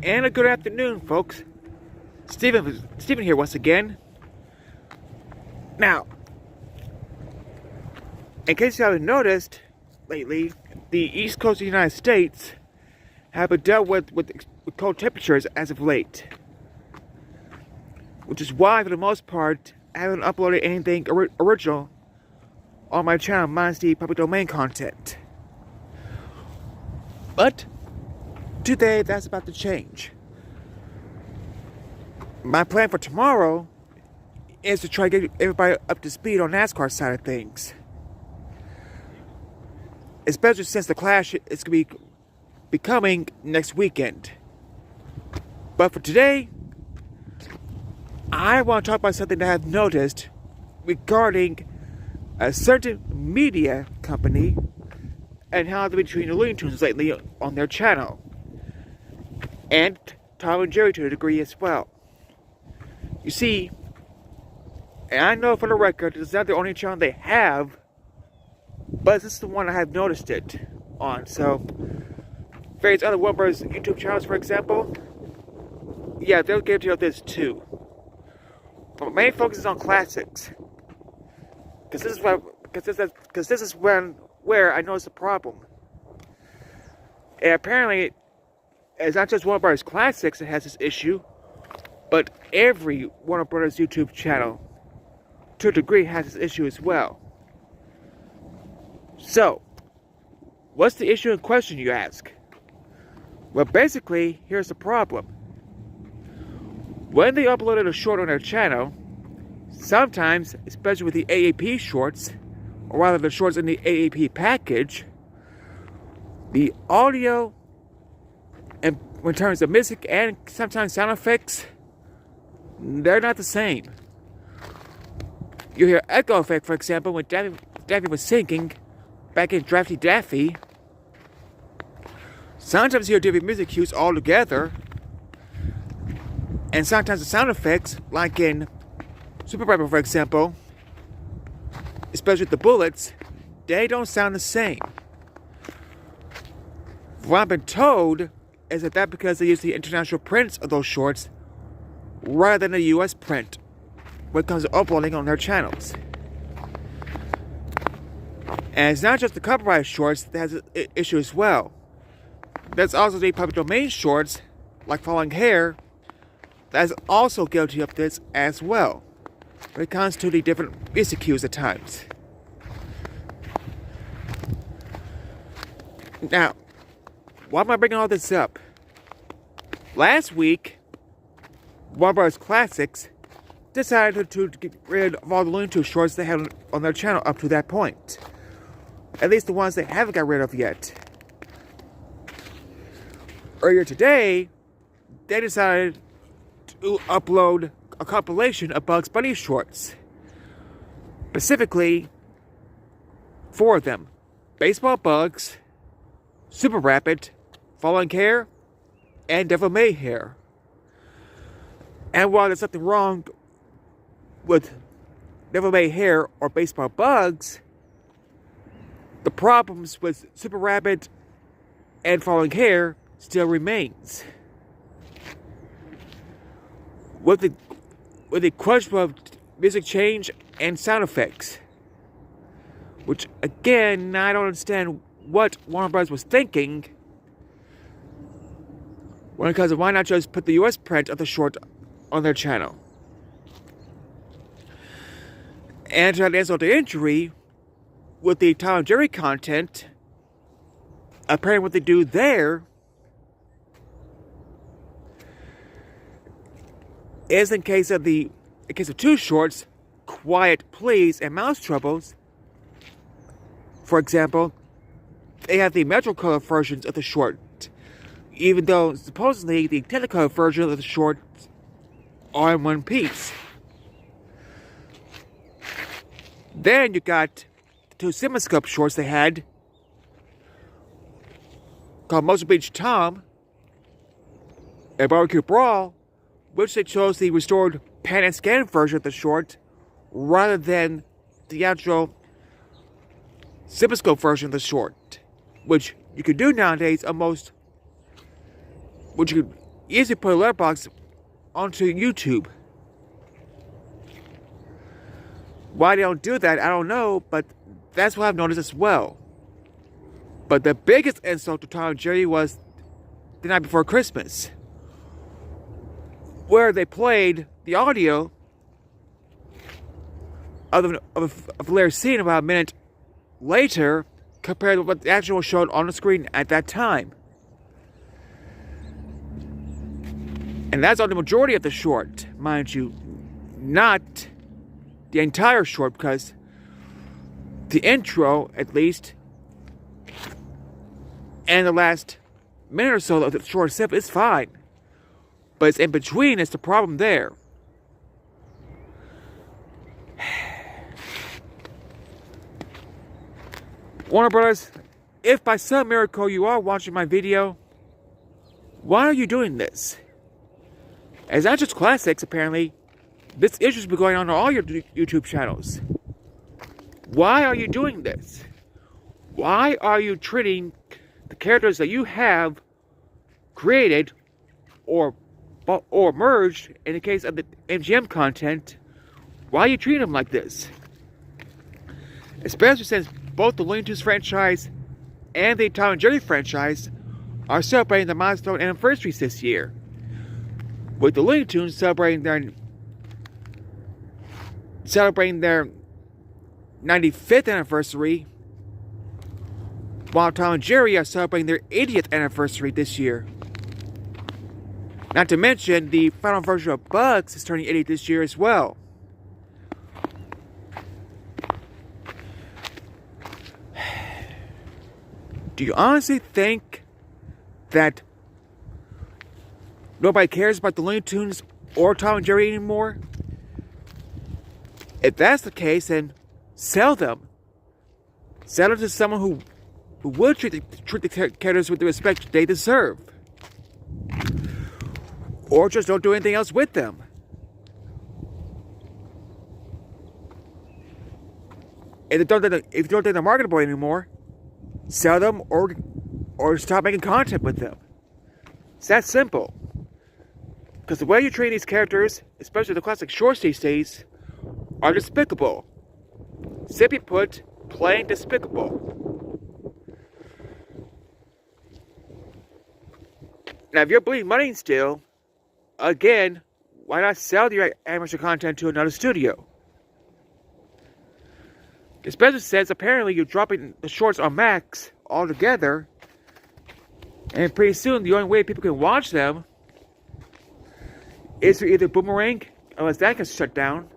And a good afternoon, folks. Stephen here once again. Now, in case you haven't noticed lately, the East Coast of the United States have been dealt with cold temperatures as of late. Which is why, for the most part, I haven't uploaded anything original on my channel, minus the public domain content. But today, that's about to change. My plan for tomorrow is to try to get everybody up to speed on NASCAR side of things. Especially since the Clash is going to be coming next weekend. But for today, I want to talk about something that I've noticed regarding a certain media company and how they've been treating the Looney Tunes lately on their channel. And Tom and Jerry to a degree as well. You see, and I know for the record, this is not the only channel they have, but this is the one I have noticed it on. So, various other Warner Bros. YouTube channels, for example, yeah, they'll get to this too. But my main focus is on classics, because this is where I notice the problem. And apparently, it's not just Warner Bros. Classics that has this issue, but every Warner Bros. YouTube channel, to a degree, has this issue as well. So, what's the issue in question, you ask? Well, basically, here's the problem. When they uploaded a short on their channel, sometimes, especially with the AAP shorts, or rather the shorts in the AAP package, the audio, and in terms of music and sometimes sound effects, they're not the same. You hear echo effect, for example, when Daffy was singing back in Drafty Daffy. Sometimes you hear different music cues all together. And sometimes the sound effects, like in Super Rapper, for example, especially with the bullets, they don't sound the same. What I've been told is that that's because they use the international prints of those shorts rather than the US print when it comes to uploading on their channels. And it's not just the copyright shorts that has an issue as well. There's also the public domain shorts, like Falling Hair, that's also guilty of this as well, when it comes to the different music cues at times. Now, why am I bringing all this up? Last week, Warner Bros. Classics decided to get rid of all the Looney Tunes shorts they had on their channel up to that point. At least the ones they haven't got rid of yet. Earlier today, they decided to upload a compilation of Bugs Bunny shorts. Specifically, 4 of them. Baseball Bugs, Super Rapid, Falling Hair, and Devil May Hair. And while there's something wrong with Devil May Hair or Baseball Bugs, the problems with Super Rabbit and Falling Hair still remains. With the question of music change and sound effects, which again, I don't understand what Warner Bros. Was thinking when it comes to why not just put the US print of the short on their channel. And to answer the injury, with the Tom and Jerry content, apparently what they do there is in case of 2 shorts, Quiet Please and Mouse Troubles, for example, they have the Metrocolor versions of the short, even though supposedly the Technicolor version of the short are in one piece. Then you got the 2 CinemaScope shorts they had, called Motion Beach Tom and Barbecue Brawl, which they chose the restored pan and scan version of the short rather than the actual CinemaScope version of the short, which you can do nowadays almost, which you easy to put a letterbox onto YouTube. Why they don't do that, I don't know, but that's what I've noticed as well. But the biggest insult to Tom and Jerry was the night before Christmas, where they played the audio of a hilarious scene about a minute later compared to what the actual showed on the screen at that time. And that's on the majority of the short, mind you, not the entire short, because the intro, at least, and the last minute or so of the short itself is fine. But it's in between, it's the problem there. Warner Brothers, if by some miracle you are watching my video, why are you doing this? As not just classics, apparently, this issue's been going on all your YouTube channels. Why are you doing this? Why are you treating the characters that you have created or merged, in the case of the MGM content, why are you treating them like this? Especially since both the Looney Tunes franchise and the Tom and Jerry franchise are celebrating the milestone anniversaries this year, with the Looney Tunes celebrating their 95th anniversary, while Tom and Jerry are celebrating their 80th anniversary this year. Not to mention, the final version of Bugs is turning 80 this year as well. Do you honestly think that nobody cares about the Looney Tunes or Tom and Jerry anymore? If that's the case, then sell them. Sell them to someone who would treat the characters with the respect they deserve. Or just don't do anything else with them. If you don't think they're marketable anymore, sell them or stop making content with them. It's that simple. Because the way you treat these characters, especially the classic shorts these days, are despicable. Simply put, plain despicable. Now, if you're bleeding money still, again, why not sell your animation content to another studio? Especially since apparently you're dropping the shorts on Max altogether, and pretty soon the only way people can watch them is through either Boomerang, unless that gets shut down,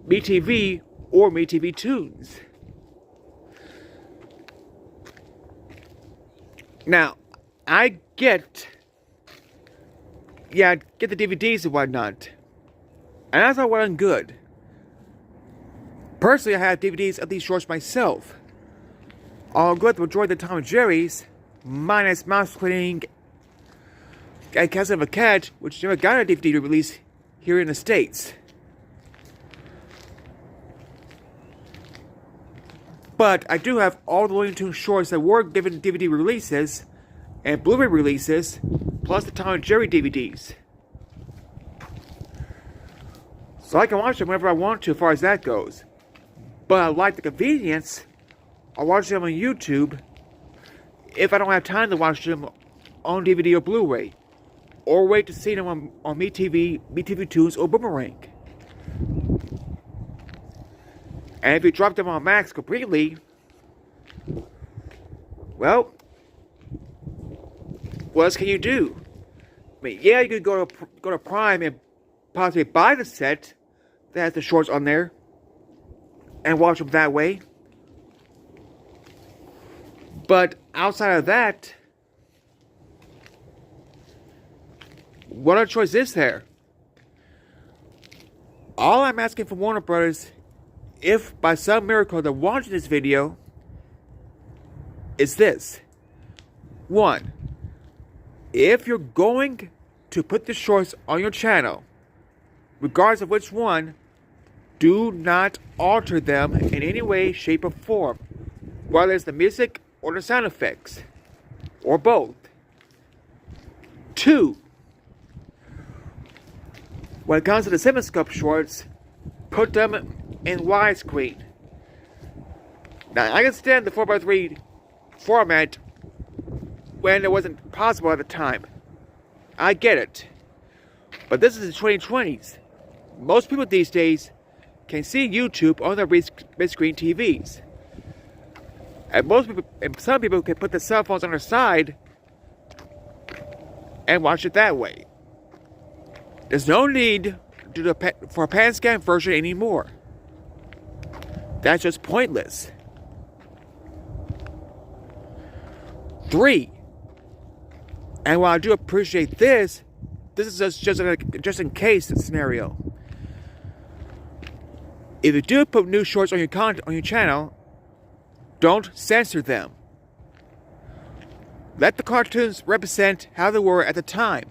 MeTV, or MeTV Tunes. Now, I get the DVDs and whatnot, and that's all well and good. Personally, I have DVDs of these shorts myself. I'll go with the majority of the Tom and Jerry's, minus Mouse Cleaning and Castle of a Cat, which never got a DVD release here in the States. But I do have all the Looney Tunes shorts that were given DVD releases and Blu-ray releases, plus the Tom and Jerry DVDs. So I can watch them whenever I want to as far as that goes. But I like the convenience. I'll watch them on YouTube if I don't have time to watch them on DVD or Blu-ray. Or wait to see them on MeTV, MeTV Tunes, or Boomerang. And if you drop them on Max completely, well, what else can you do? I mean, yeah, you could go to Prime and possibly buy the set that has the shorts on there and watch them that way. But outside of that, what other choice is there? All I'm asking from Warner Brothers, if by some miracle they're watching this video, is this. 1. If you're going to put the shorts on your channel, regardless of which one, do not alter them in any way, shape, or form, whether it's the music or the sound effects, or both. 2, When it comes to the CinemaScope shorts, put them in widescreen. Now, I can stand the 4x3 format when it wasn't possible at the time. I get it. But this is the 2020s. Most people these days can see YouTube on their big screen TVs. And some people can put their cell phones on their side and watch it that way. There's no need for a pan scan version anymore. That's just pointless. 3. And while I do appreciate this is just in case scenario. If you do put new shorts on your channel, don't censor them. Let the cartoons represent how they were at the time.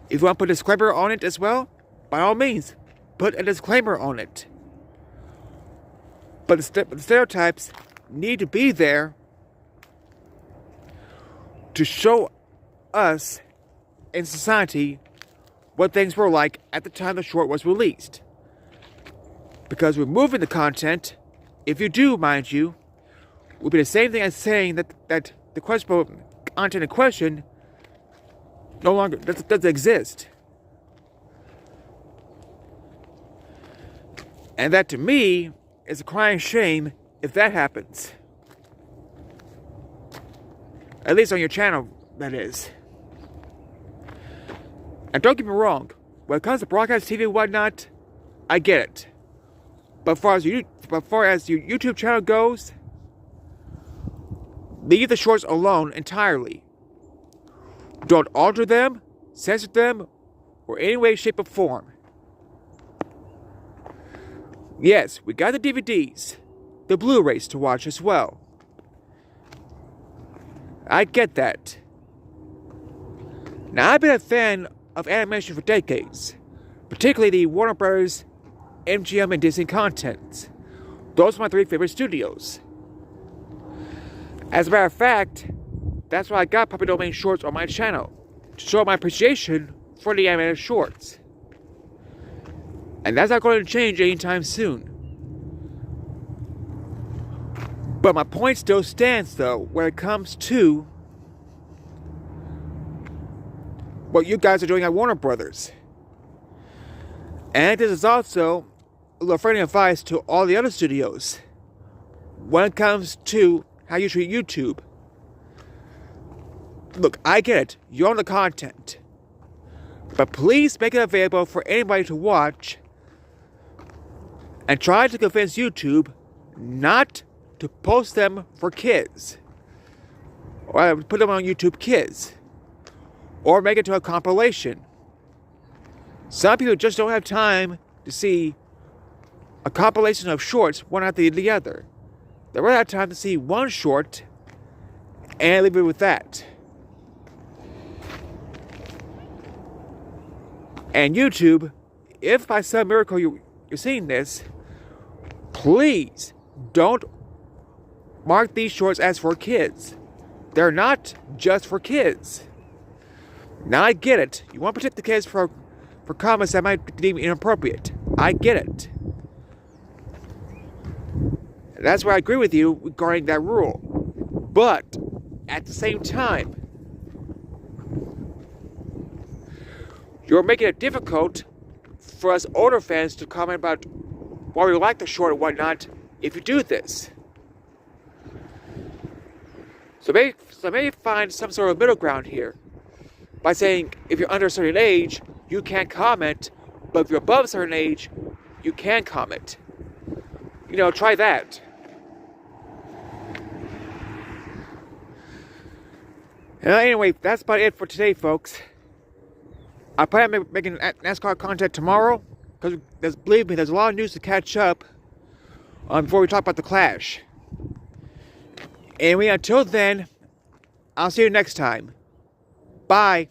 If you want to put a disclaimer on it as well, by all means, put a disclaimer on it. But the stereotypes need to be there to show us in society what things were like at the time the short was released. Because removing the content, if you do, mind you, would be the same thing as saying that the questionable content in question no longer doesn't exist. And that to me is a crying shame if that happens. At least on your channel, that is. And don't get me wrong, when it comes to broadcast TV and whatnot, I get it. But as far as your YouTube channel goes, leave the shorts alone entirely. Don't alter them, censor them, or any way, shape, or form. Yes, we got the DVDs, the Blu-rays to watch as well. I get that. Now, I've been a fan of animation for decades, particularly the Warner Bros., MGM, and Disney content. Those are my 3 favorite studios. As a matter of fact, that's why I got Public Domain Shorts on my channel, to show my appreciation for the animated shorts. And that's not going to change anytime soon. But my point still stands, though, when it comes to what you guys are doing at Warner Brothers. And this is also a little friendly advice to all the other studios when it comes to how you treat YouTube. Look, I get it. You own the content. But please make it available for anybody to watch and try to convince YouTube not to post them for kids. Or put them on YouTube Kids. Or make it to a compilation. Some people just don't have time to see a compilation of shorts one after the other. They run out of time to see one short and leave it with that. And YouTube, if by some miracle you're seeing this, please don't mark these shorts as for kids. They're not just for kids. Now I get it. You want to protect the kids for comments that might be deemed inappropriate. I get it. That's where I agree with you regarding that rule. But at the same time, you're making it difficult for us older fans to comment about why we like the short and whatnot if you do this. So maybe find some sort of middle ground here by saying if you're under a certain age, you can't comment, but if you're above a certain age, you can comment. You know, try that. Anyway, that's about it for today, folks. I plan on making NASCAR content tomorrow, because believe me, there's a lot of news to catch up before we talk about the Clash. Anyway, until then, I'll see you next time. Bye.